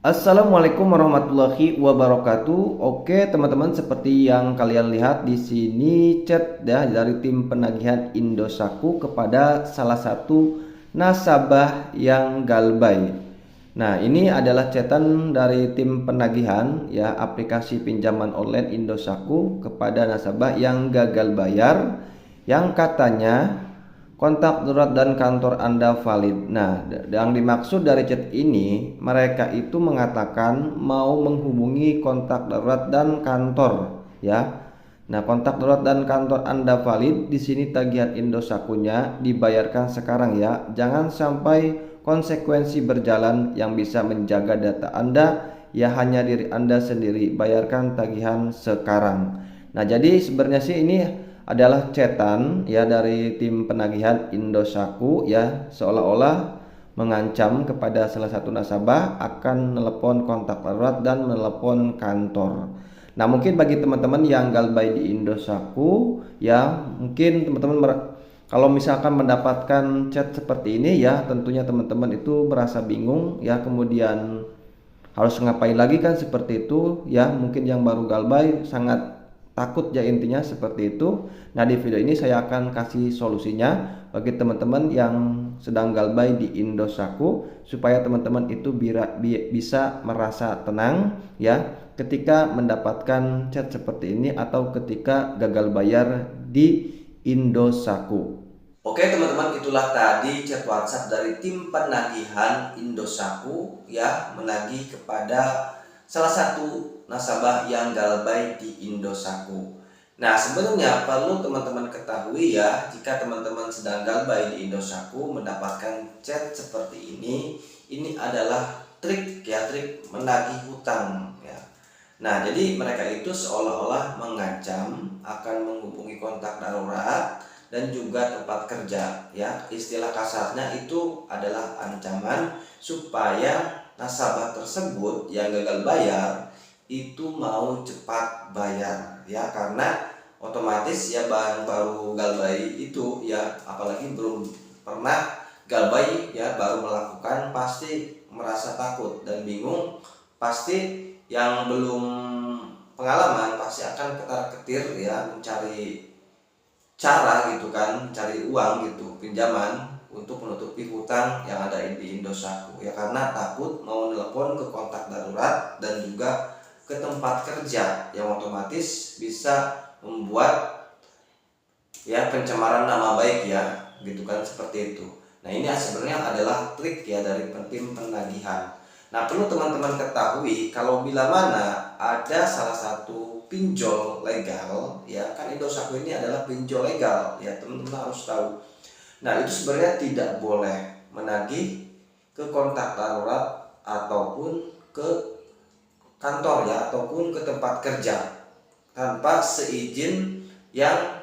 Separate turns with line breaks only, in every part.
Assalamualaikum warahmatullahi wabarakatuh. Oke, teman-teman, seperti yang kalian lihat di sini chat ya dari tim penagihan Indosatku kepada salah satu nasabah yang galbay. Nah, ini adalah chatan dari tim penagihan ya aplikasi pinjaman online Indosatku kepada nasabah yang gagal bayar yang katanya kontak darurat dan kantor Anda valid. Nah, yang dimaksud dari chat ini, mereka itu mengatakan mau menghubungi kontak darurat dan kantor, ya. Nah, kontak darurat dan kantor Anda valid. Di sini tagihan Indosatkunya dibayarkan sekarang ya. Jangan sampai konsekuensi berjalan yang bisa menjaga data Anda ya hanya diri Anda sendiri. Bayarkan tagihan sekarang. Nah, jadi sebenarnya sih ini adalah cetan ya dari tim penagihan Indosatku ya seolah-olah mengancam kepada salah satu nasabah akan menelepon kontak darurat dan menelepon kantor. Nah, mungkin bagi teman-teman yang galbay di Indosatku ya mungkin teman-teman kalau misalkan mendapatkan chat seperti ini ya tentunya teman-teman itu merasa bingung ya, kemudian harus ngapain lagi kan seperti itu ya. Mungkin yang baru galbay sangat takut ya, intinya seperti itu. Nah, di video ini saya akan kasih solusinya bagi teman-teman yang sedang galbay di Indosatku supaya teman-teman itu bisa merasa tenang ya ketika mendapatkan chat seperti ini atau ketika gagal bayar di Indosatku. Oke teman-teman, itulah tadi chat WhatsApp dari tim penagihan Indosatku ya menagih kepada salah satu nasabah yang galbay di Indosatku. Nah, sebenarnya perlu teman-teman ketahui ya, jika teman-teman sedang galbay di Indosatku mendapatkan chat seperti ini adalah trik ya, trik menagih hutang ya. Nah, jadi mereka itu seolah-olah mengancam akan menghubungi kontak darurat dan juga tempat kerja ya. Istilah kasarnya itu adalah ancaman supaya nasabah tersebut yang gagal bayar itu mau cepat bayar ya, karena otomatis ya baru galbay itu ya, apalagi belum pernah galbay ya, baru melakukan pasti merasa takut dan bingung. Pasti yang belum pengalaman pasti akan ketar-ketir ya mencari cara gitu kan, cari uang gitu, pinjaman untuk menutupi hutang yang ada di Indosatku ya, karena takut mau nelpon ke kontak darurat dan juga ke tempat kerja yang otomatis bisa membuat ya pencemaran nama baik ya gitu kan, seperti itu. Nah, ini sebenarnya adalah trik ya dari tim penagihan. Nah, perlu teman-teman ketahui kalau bila mana ada salah satu pinjol legal ya, kan Indosatku ini adalah pinjol legal ya, teman-teman harus tahu. Nah, itu sebenarnya tidak boleh menagih ke kontak darurat ataupun ke kantor ya, ataupun ke tempat kerja tanpa seizin yang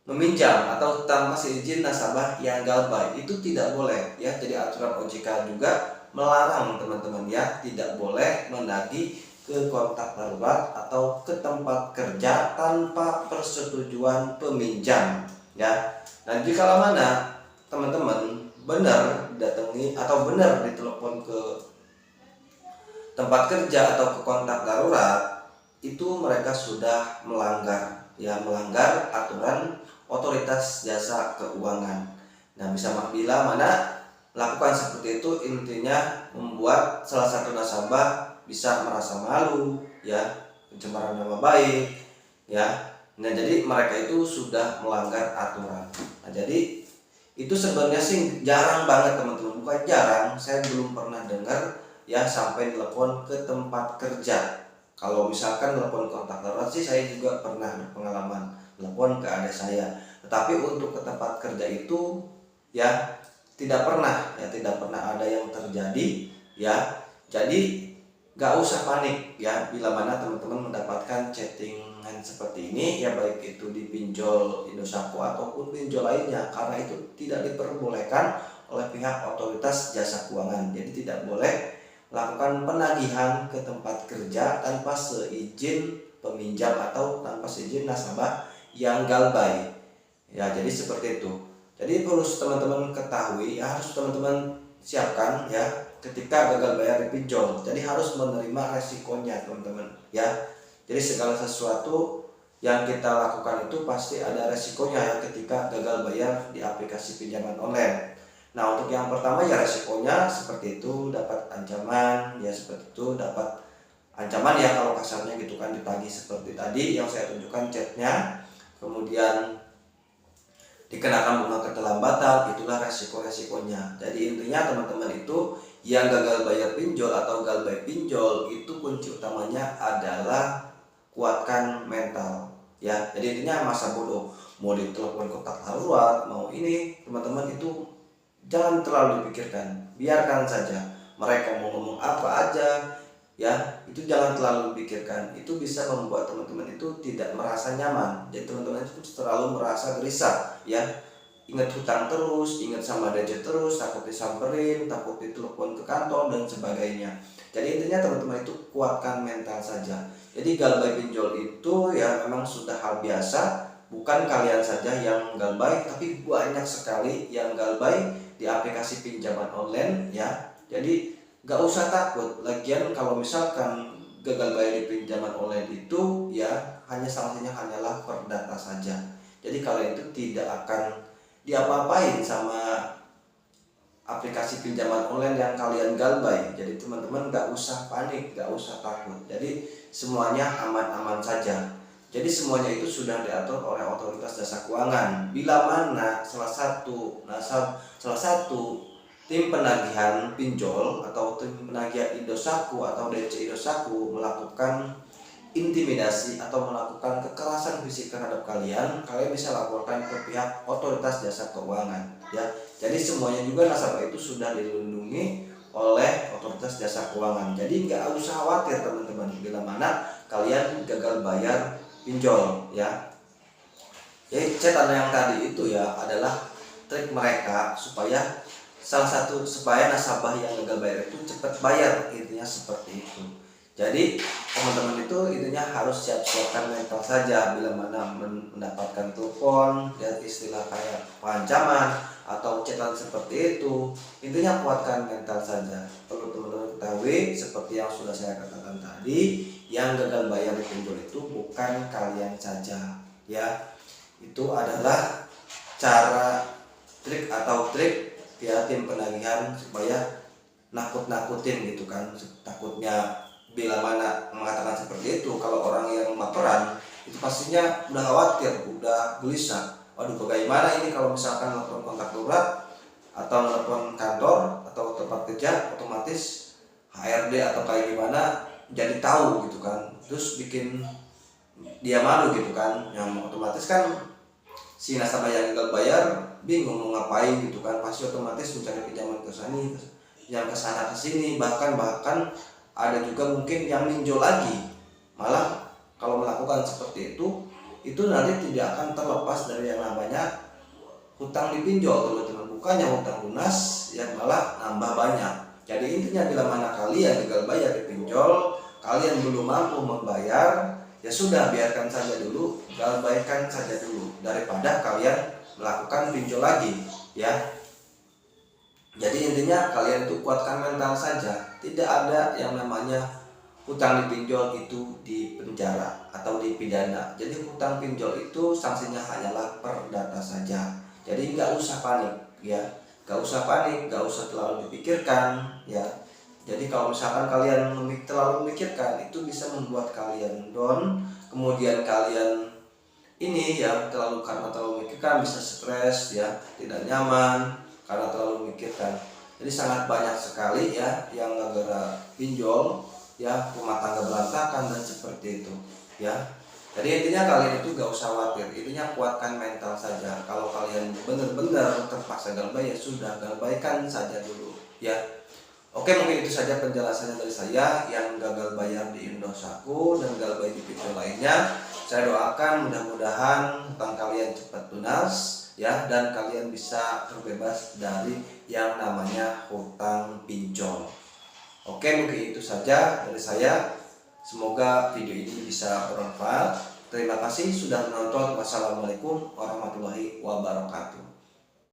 meminjam atau tanpa seizin nasabah yang galbay. Itu tidak boleh ya. Jadi aturan OJK juga melarang teman-teman ya, tidak boleh menagih ke kontak darurat atau ke tempat kerja tanpa persetujuan peminjam ya. Nah, jika mana teman-teman benar datangi atau benar ditelepon ke tempat kerja atau ke kontak darurat, itu mereka sudah melanggar ya, melanggar aturan otoritas jasa keuangan. Nah, bila mana lakukan seperti itu, intinya membuat salah satu nasabah bisa merasa malu ya, pencemaran nama baik ya. Nah, jadi mereka itu sudah melanggar aturan. Nah, jadi itu sebenarnya sih jarang banget teman-teman, bukan jarang, saya belum pernah dengar ya sampai telepon ke tempat kerja. Kalau misalkan telepon kontak darurat sih saya juga pernah berpengalaman telepon ke adik saya, tetapi untuk ke tempat kerja itu ya tidak pernah ya, tidak pernah ada yang terjadi ya. Jadi gak usah panik ya bila mana teman-teman mendapatkan chattingan seperti ini ya, baik itu di pinjol Indosatku ataupun pinjol lainnya, karena itu tidak diperbolehkan oleh pihak otoritas jasa keuangan. Jadi tidak boleh lakukan penagihan ke tempat kerja tanpa seizin peminjam atau tanpa seizin nasabah yang galbay ya. Jadi seperti itu. Jadi perlu teman-teman ketahui ya, harus teman-teman siapkan ya ketika gagal bayar di pinjol. Jadi harus menerima resikonya teman-teman ya. Jadi segala sesuatu yang kita lakukan itu pasti ada resikonya ya ketika gagal bayar di aplikasi pinjaman online. Nah, untuk yang pertama ya resikonya seperti itu, dapat ancaman ya, seperti itu dapat ancaman ya kalau kasarnya gitu kan, ditagih seperti tadi yang saya tunjukkan chatnya, kemudian dikenakan bunga keterlambatan, itulah resiko-resikonya. Jadi intinya teman-teman itu yang gagal bayar pinjol atau galbay pinjol itu kunci utamanya adalah kuatkan mental ya. Jadi intinya masa bodoh, mau ditelepon kotak darurat, mau ini, teman-teman itu jangan terlalu dipikirkan, biarkan saja mereka mau ngomong apa aja ya, itu jangan terlalu dipikirkan. Itu bisa membuat teman-teman itu tidak merasa nyaman. Jadi teman-teman itu terlalu merasa gelisah ya, ingat hutang terus, ingat sama budget terus, takut disamperin, takut ditelepon ke kantor dan sebagainya. Jadi intinya teman-teman itu kuatkan mental saja. Jadi galbay pinjol itu ya memang sudah hal biasa, bukan kalian saja yang galbay, tapi banyak sekali yang galbay di aplikasi pinjaman online ya. Jadi gak usah takut. Lagian kalau misalkan gagal bayar di pinjaman online itu ya hanya sanksinya hanyalah perdata saja. Jadi kalian itu tidak akan diapa-apain sama aplikasi pinjaman online yang kalian galbay. Jadi teman-teman gak usah panik, gak usah takut. Jadi semuanya aman-aman saja. Jadi semuanya itu sudah diatur oleh otoritas jasa keuangan. Bila mana salah satu tim penagihan pinjol atau tim penagihan Indosako atau DC Indosako melakukan intimidasi atau melakukan kekerasan fisik terhadap kalian, kalian bisa laporkan ke pihak otoritas jasa keuangan ya. Jadi semuanya juga nasabah itu sudah dilindungi oleh otoritas jasa keuangan. Jadi nggak usah khawatir teman-teman bila mana kalian gagal bayar pinjol ya. Jadi catatan yang tadi itu ya adalah trik mereka supaya supaya nasabah yang gagal bayar itu cepat bayar, intinya seperti itu. Jadi teman-teman itu intinya harus siap-siapkan mental saja bila mana mendapatkan telepon dan istilah kayak pengancaman atau chatan seperti itu. Intinya kuatkan mental saja. Perlu teman-teman ketahui seperti yang sudah saya katakan tadi, yang gagal bayar di pinjol itu bukan kalian saja ya. Itu adalah trik ya tim penagihan supaya nakut-nakutin gitu kan. Takutnya bila mana mengatakan seperti itu, kalau orang yang laporan itu pastinya udah khawatir, udah gelisah. Waduh, bagaimana ini kalau misalkan telepon kontak darurat atau telepon kantor atau tempat kerja, otomatis HRD atau kayak gimana jadi tahu gitu kan, terus bikin dia malu gitu kan. Yang otomatis kan si nasabah yang gagal bayar bingung mau ngapain gitu kan, pasti otomatis mencari pinjaman ke sini, yang ke sana ke sini, bahkan ada juga mungkin yang ninjol lagi. Malah kalau melakukan seperti itu nanti tidak akan terlepas dari yang namanya hutang dipinjol teman-teman, bukannya hutang lunas yang malah nambah banyak. Jadi intinya bila mana kalian gagal bayar di pinjol, kalian belum mampu membayar, ya sudah biarkan saja dulu, galbaykan saja dulu daripada kalian melakukan pinjol lagi ya. Jadi intinya kalian itu kuatkan mental saja. Tidak ada yang namanya hutang dipinjol itu di penjara atau dipidana. Jadi hutang pinjol itu sanksinya hanyalah perdata saja. Jadi nggak usah panik ya, nggak usah panik, nggak usah terlalu dipikirkan ya. Jadi kalau misalkan kalian terlalu memikirkan, itu bisa membuat kalian down, kemudian kalian ini ya karena terlalu memikirkan bisa stres ya, tidak nyaman karena terlalu memikirkan. Jadi sangat banyak sekali ya yang gara-gara pinjol ya rumah tangga berantakan dan seperti itu ya. Jadi intinya kalian itu gak usah khawatir, intinya kuatkan mental saja. Kalau kalian benar-benar terpaksa galbay, ya sudah, galbaykan saja dulu ya. Oke, mungkin itu saja penjelasannya dari saya yang gagal bayar di Indosako dan galbay di pinjol lainnya. Saya doakan mudah-mudahan hutang kalian cepat lunas ya, dan kalian bisa terbebas dari yang namanya hutang pinjol. Oke, mungkin itu saja dari saya. Semoga video ini bisa bermanfaat. Terima kasih sudah menonton. Wassalamualaikum warahmatullahi wabarakatuh.